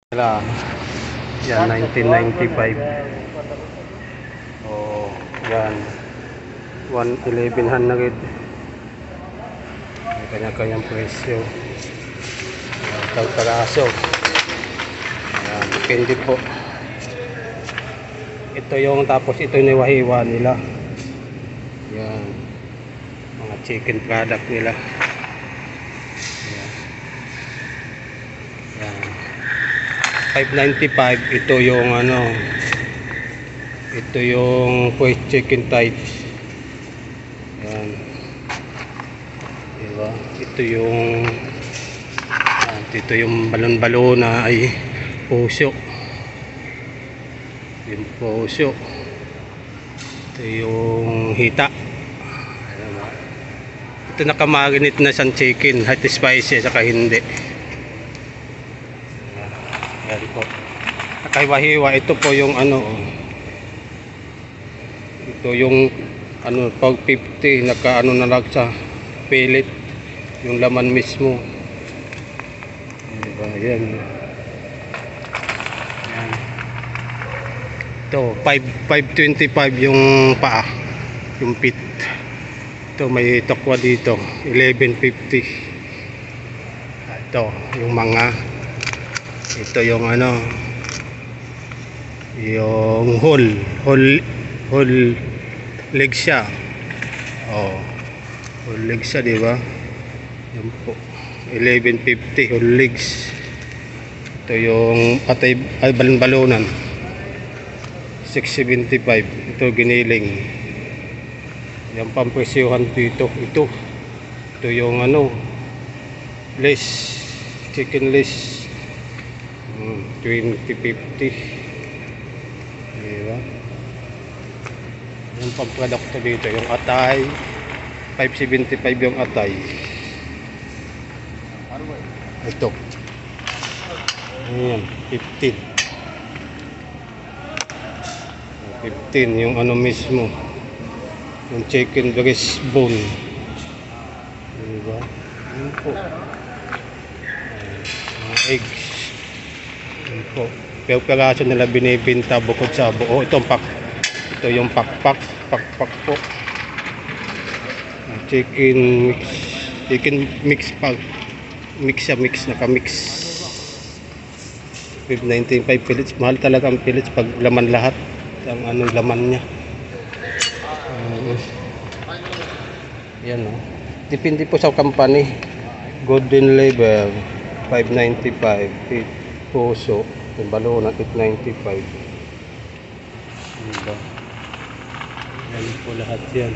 Nila. Yan, 1995. Oh, yan. 1,100. May kanya-kanyang presyo. Yan, tagparaso. Yan, depende po. Ito yung, tapos ito yung niwahiwa nila. Yan. Mga chicken product nila. Yan. Yan. 595. Ito yung ano, ito yung Quest chicken types. Yan, diba? Ito yung balon-balon na ay puso. Yung puso. Ito yung hita. Ito nakamarinate na siyang chicken, hot spicy saka hindi. Yan po. Nakaiwahiwa. Ito po yung ano, ito yung ano, pag 50 naka ano na lang sa pellet yung laman mismo. Diba? Yan. Yan. Ito 525 yung paa, yung pit. Ito may tokwa dito 1150. Ito yung mga, ito yung ano, yung whole leg siya. Oh, whole leg siya, di ba? Yan po, 1150 whole legs. Ito yung patay ay balon-balonan 675. Ito giniling. Yan pampresyuhan dito. Ito yung ano, less, chicken less, 2050. Diba? Yung pagprodukto dito, yung atay 575 yung atay. Ito ayan, 15 yung ano mismo, yung chicken breast bone. Diba? Yun po. Mga eggs. Yun po. Pero peraso nila binibenta bukod sa buo. Itong pak. Ito yung pakpak po. Chicken mix pa. Mix naka-mix. 595 pellets. Mahal talaga ang pellets pag laman lahat. Ang ano laman niya. Yan o. Depende po sa company. Golden Label 595. Puso. Yung balon 895. Diba? Yan po lahat yan.